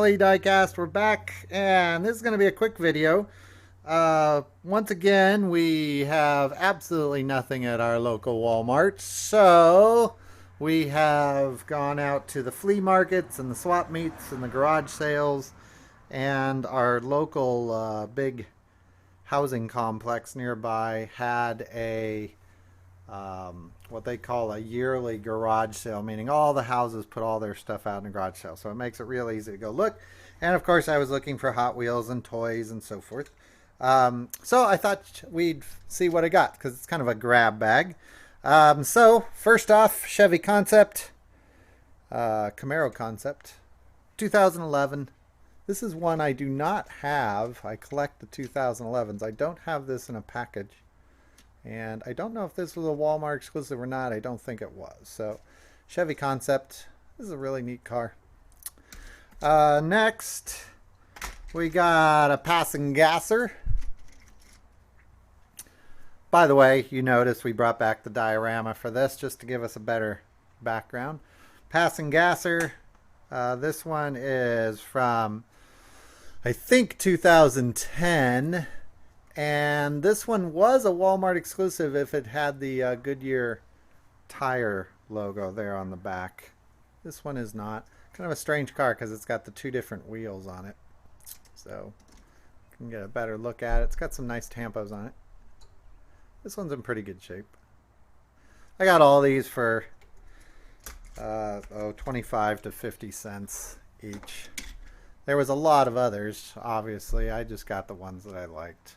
finally, Diecast, we're back, and this is going to be a quick video. Once again, we have absolutely nothing at our local Walmart, so we have gone out to the flea markets and the swap meets and the garage sales, and our local big housing complex nearby had a what they call a yearly garage sale, meaning all the houses put all their stuff out in a garage sale. So it makes it real easy to go look. And of course, I was looking for Hot Wheels and toys and so forth. So I thought we'd see what I got because it's kind of a grab bag. So first off, Chevy Concept, Camaro Concept, 2011. This is one I do not have. I collect the 2011s. I don't have this in a package. And I don't know if this was a Walmart exclusive or not. I don't think it was. So, Chevy Concept. This is a really neat car. Next, we got a Passing Gasser. By the way, you notice we brought back the diorama for this just to give us a better background. Passing Gasser. This one is from, I think, 2010. And this one was a Walmart exclusive if it had the Goodyear tire logo there on the back. This one is not. Kind of a strange car because it's got the two different wheels on it. So you can get a better look at it. It's got some nice tampos on it. This one's in pretty good shape. I got all these for 25 to 50 cents each. There was a lot of others, obviously. I just got the ones that I liked.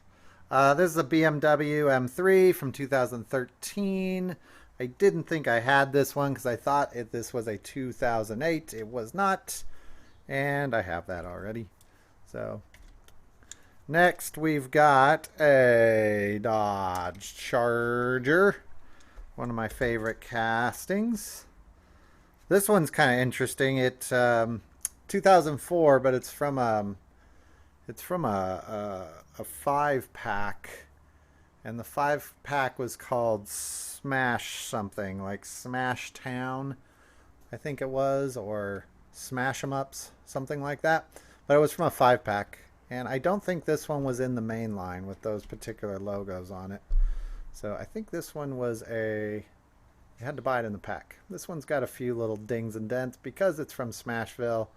This is a BMW M3 from 2013. I didn't think I had this one because I thought this was a 2008. It was not. And I have that already. So, next we've got a Dodge Charger. One of my favorite castings. This one's kind of interesting. It's 2004, but it's from a 5-pack, and the 5-pack was called Smash something, like Smash Town, I think it was, or Smash 'em Ups, something like that. But it was from a 5-pack, and I don't think this one was in the main line with those particular logos on it. So I think this one was you had to buy it in the pack. This one's got a few little dings and dents because it's from Smashville.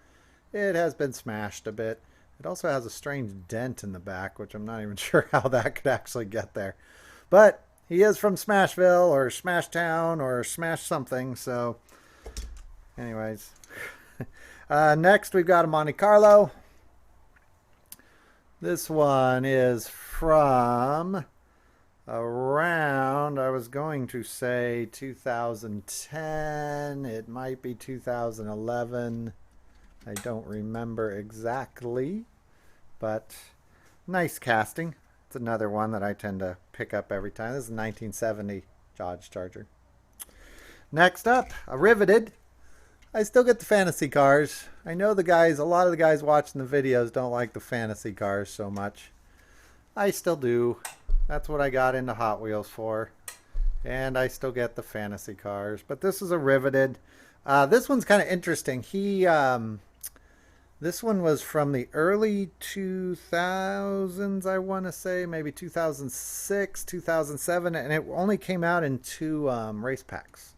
It has been smashed a bit. It also has a strange dent in the back, which I'm not even sure how that could actually get there. But he is from Smashville or Smashtown or Smash something. So anyways, next we've got a Monte Carlo. This one is from around, I was going to say 2010. It might be 2011. I don't remember exactly, but nice casting. It's another one that I tend to pick up every time. This is a 1970 Dodge Charger. Next up, a riveted. I still get the fantasy cars. I know the guys, a lot of the guys watching the videos don't like the fantasy cars so much. I still do. That's what I got into Hot Wheels for. And I still get the fantasy cars. But this is a riveted. This one's kind of interesting. This one was from the early 2000s, I want to say, maybe 2006, 2007, and it only came out in 2 race packs.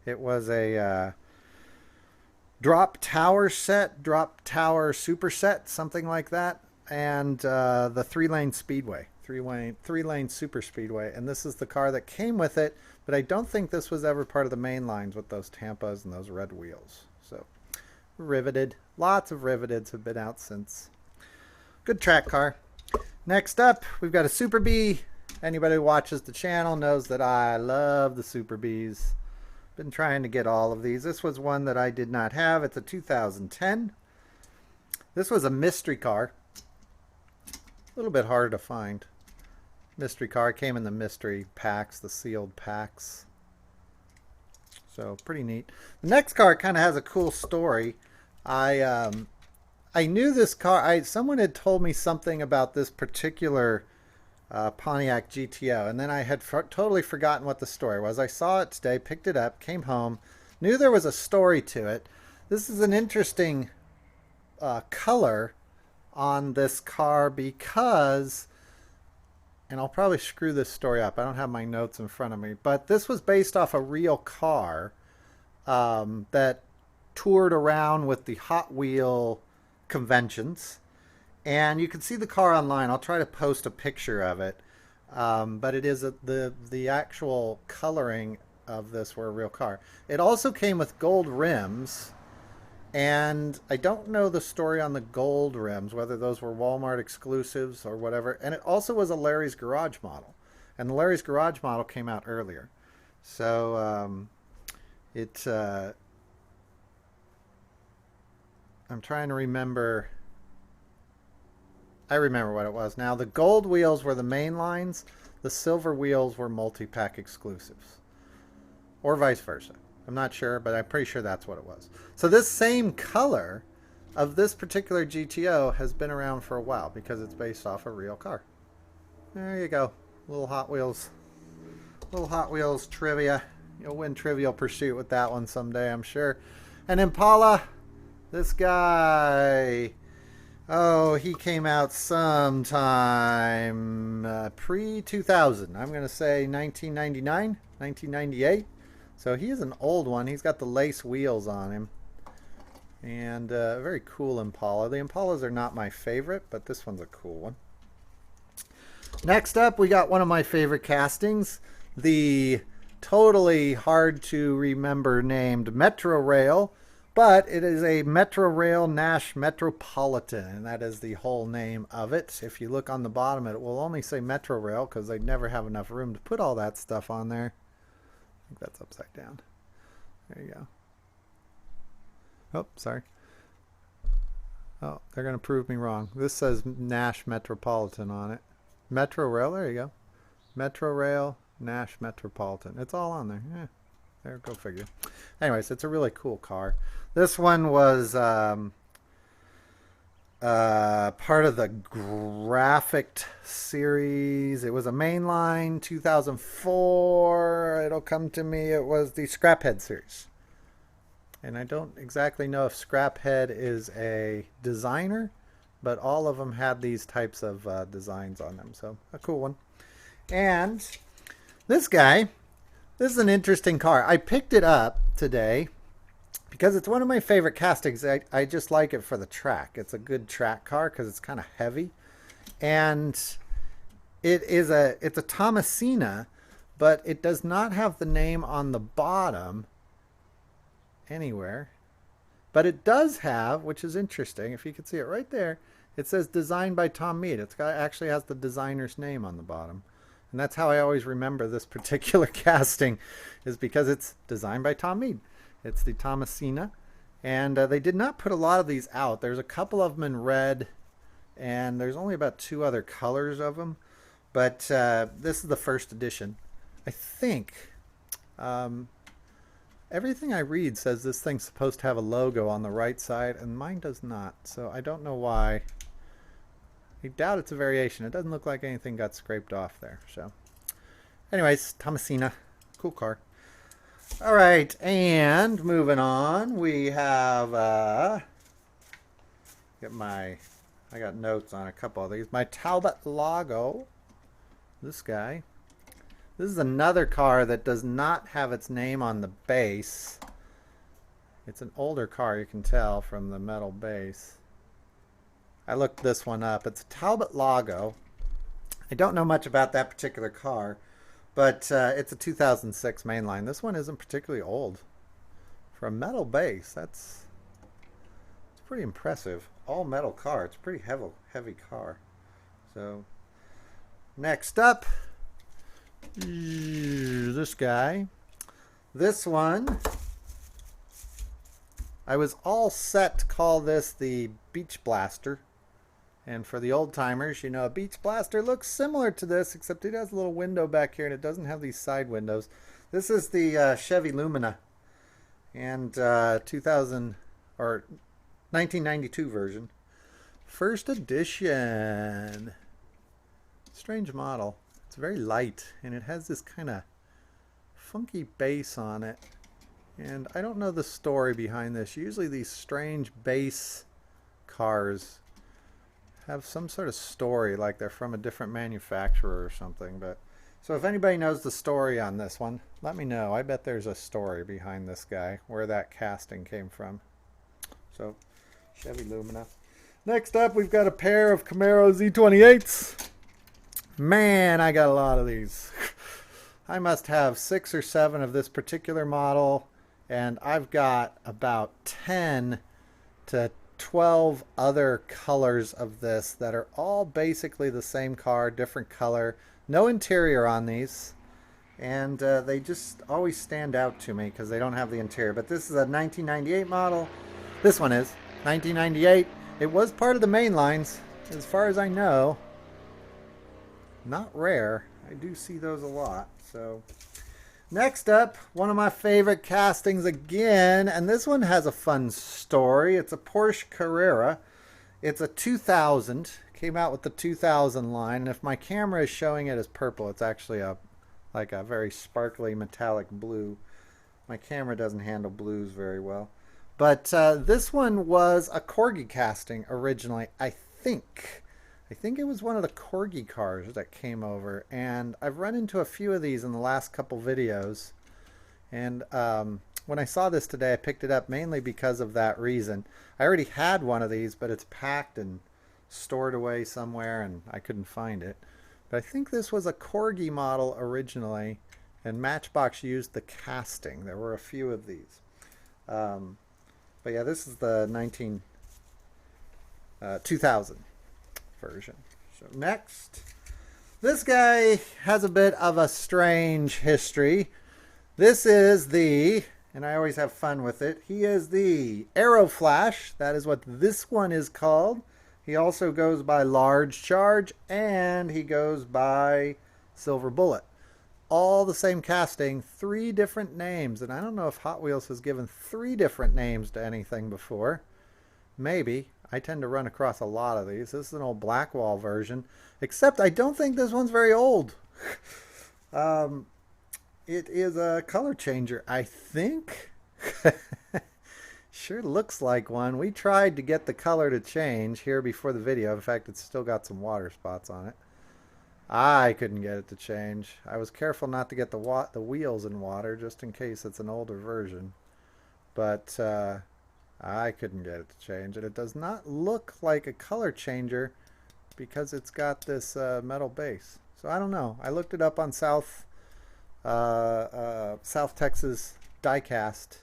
It was a drop tower set, drop tower super set, something like that, and the 3-lane speedway, 3-lane super speedway, and this is the car that came with it, but I don't think this was ever part of the main lines with those Tampas and those red wheels. So, riveted. Lots of riveteds have been out since. Good track car. Next up, we've got a superbee. Anybody who watches the channel knows that I love the superbees. Been trying to get all of these. This was one that I did not have. It's a 2010. This was a mystery car. A little bit harder to find. Mystery car. Came in the mystery packs, the sealed packs. So pretty neat. The next car kind of has a cool story. I knew this car. Someone had told me something about this particular Pontiac GTO, and then I had totally forgotten what the story was. I saw it today, picked it up, came home, knew there was a story to it. This is an interesting color on this car because, and I'll probably screw this story up. I don't have my notes in front of me, but this was based off a real car that toured around with the Hot Wheel conventions. And you can see the car online. I'll try to post a picture of it. But it is the actual coloring of this were a real car. It also came with gold rims. And I don't know the story on the gold rims, whether those were Walmart exclusives or whatever. And it also was a Larry's Garage model. And the Larry's Garage model came out earlier. So I'm trying to remember. I remember what it was. Now, the gold wheels were the main lines. The silver wheels were multi-pack exclusives. Or vice versa. I'm not sure, but I'm pretty sure that's what it was. So this same color of this particular GTO has been around for a while because it's based off a real car. There you go. Little Hot Wheels trivia. You'll win Trivial Pursuit with that one someday, I'm sure. And Impala, this guy, oh, he came out sometime pre-2000. I'm going to say 1999, 1998. So he is an old one. He's got the lace wheels on him. And a very cool Impala. The Impalas are not my favorite, but this one's a cool one. Next up, we got one of my favorite castings. The totally hard to remember named Metrorail. But it is a Metrorail Nash Metropolitan, and that is the whole name of it. If you look on the bottom, it will only say Metrorail because they'd never have enough room to put all that stuff on there. I think that's upside down. There you go. Oh, sorry. Oh, they're going to prove me wrong. This says Nash Metropolitan on it. Metrorail, there you go. Metrorail Nash Metropolitan. It's all on there. Yeah. There, go figure. Anyways, it's a really cool car. This one was part of the Graphic series. It was a mainline 2004. It'll come to me. It was the Scraphead series. And I don't exactly know if Scraphead is a designer, but all of them had these types of designs on them. So a cool one. And this guy, this is an interesting car. I picked it up today because it's one of my favorite castings. I just like it for the track. It's a good track car because it's kind of heavy. And it's a Thomasina, but it does not have the name on the bottom anywhere. But it does have, which is interesting, if you can see it right there, it says designed by Tom Mead. It actually has the designer's name on the bottom. And that's how I always remember this particular casting, is because it's designed by Tom Mead. It's the Thomasina. And they did not put a lot of these out. There's a couple of them in red, and there's only about 2 other colors of them. But this is the first edition. I think everything I read says this thing's supposed to have a logo on the right side, and mine does not. So I don't know why. I doubt it's a variation. It doesn't look like anything got scraped off there. So anyways, Thomasina. Cool car. All right, and moving on, we have I got notes on a couple of these. My Talbot Lago. This guy. This is another car that does not have its name on the base. It's an older car, you can tell from the metal base. I looked this one up. It's a Talbot Lago. I don't know much about that particular car, but it's a 2006 mainline. This one isn't particularly old. For a metal base, it's pretty impressive. All metal car. It's a pretty heavy car. So, next up, this guy. This one, I was all set to call this the Beach Blaster. And for the old timers, you know, a Beach Blaster looks similar to this, except it has a little window back here and it doesn't have these side windows. This is the Chevy Lumina and 2000 or 1992 version. First edition. Strange model. It's very light and it has this kind of funky bass on it. And I don't know the story behind this. Usually these strange bass cars have some sort of story, like they're from a different manufacturer or something. But so if anybody knows the story on this one, let me know. I bet there's a story behind this guy, where that casting came from. So Chevy Lumina. Next up, we've got a pair of Camaro Z28s. Man, I got a lot of these. I must have 6 or 7 of this particular model, and I've got about 10 to 12 other colors of this that are all basically the same car, different color. No interior on these, and they just always stand out to me because they don't have the interior. But this is a 1998 model. This one is 1998. It was part of the main lines, as far as I know. Not rare. I do see those a lot. So next up, one of my favorite castings again, and this one has a fun story. It's a Porsche Carrera. It's a 2000. Came out with the 2000 line, and if my camera is showing it as purple, it's actually like a very sparkly metallic blue. My camera doesn't handle blues very well. But this one was a Corgi casting originally, I think. I think it was one of the Corgi cars that came over, and I've run into a few of these in the last couple videos. And when I saw this today, I picked it up mainly because of that reason. I already had one of these, but it's packed and stored away somewhere, and I couldn't find it. But I think this was a Corgi model originally, and Matchbox used the casting. There were a few of these. But yeah, this is the 2000 version. So next, this guy has a bit of a strange history. This is the, and I always have fun with it, he is the Aero Flash. That is what this one is called. He also goes by Large Charge, and he goes by Silver Bullet. All the same casting, 3 different names, and I don't know if Hot Wheels has given 3 different names to anything before. Maybe. I tend to run across a lot of these. This is an old Blackwall version, except I don't think this one's very old. It is a color changer, I think. Sure looks like one. We tried to get the color to change here before the video. In fact, it's still got some water spots on it. I couldn't get it to change. I was careful not to get the wheels in water just in case it's an older version. But I couldn't get it to change. And it does not look like a color changer because it's got this metal base. So I don't know. I looked it up on South Texas Diecast,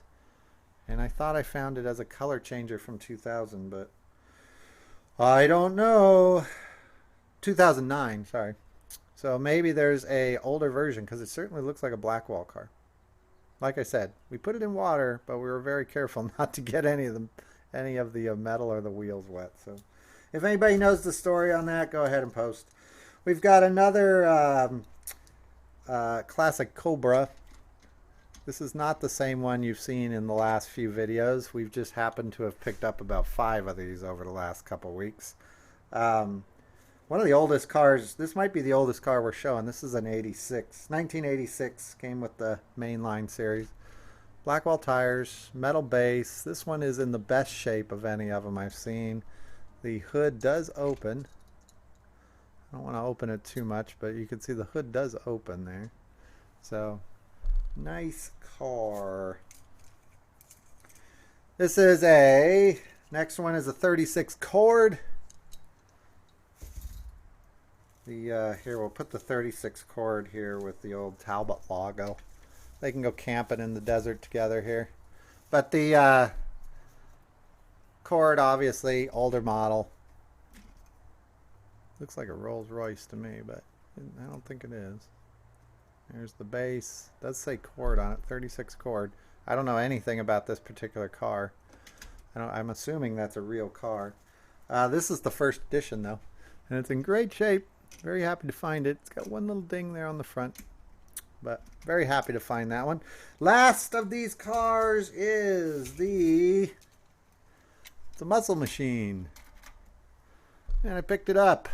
and I thought I found it as a color changer from 2000, but I don't know. 2009, sorry. So maybe there's a older version, because it certainly looks like a Blackwall car. Like I said, we put it in water, but we were very careful not to get any of the metal or the wheels wet. So if anybody knows the story on that, go ahead and post. We've got another classic Cobra. This is not the same one you've seen in the last few videos. We've just happened to have picked up about 5 of these over the last couple weeks. One of the oldest cars, this might be the oldest car we're showing. This is an 1986, came with the mainline series. Blackwall tires, metal base. This one is in the best shape of any of them I've seen. The hood does open. I don't want to open it too much, but you can see the hood does open there. So, nice car. This is next one is a 36 cord. Here, we'll put the 36 cord here with the old Talbot logo. They can go camping in the desert together here. But the cord, obviously, older model. Looks like a Rolls Royce to me, but I don't think it is. There's the base. It does say cord on it, 36 cord. I don't know anything about this particular car. I'm assuming that's a real car. This is the first edition, though, and it's in great shape. Very happy to find it. It's got one little ding there on the front, but very happy to find that one. Last of these cars is it's a muscle machine, and I picked it up,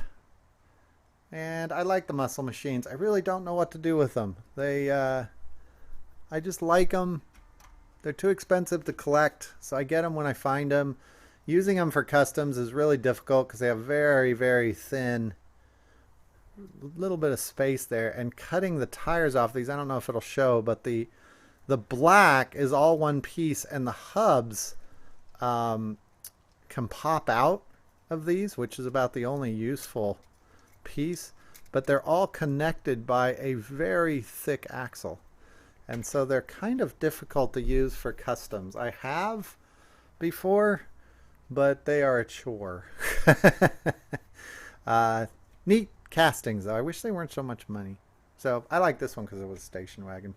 and I like the muscle machines. I really don't know what to do with them. I just like them. They're too expensive to collect, so I get them when I find them. Using them for customs is really difficult because they have very, very thin, little bit of space there. And cutting the tires off these, I don't know if it'll show, but the black is all one piece, and the hubs can pop out of these, which is about the only useful piece. But they're all connected by a very thick axle. And so they're kind of difficult to use for customs. I have before, but they are a chore. Neat castings, though. I wish they weren't so much money. So I like this one because it was a station wagon.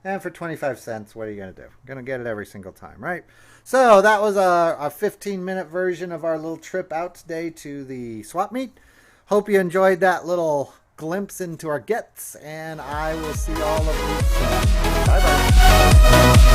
And for 25 cents, what are you going to do? Going to get it every single time, right? So that was a 15-minute version of our little trip out today to the swap meet. Hope you enjoyed that little glimpse into our gets, and I will see all of you soon. Bye-bye.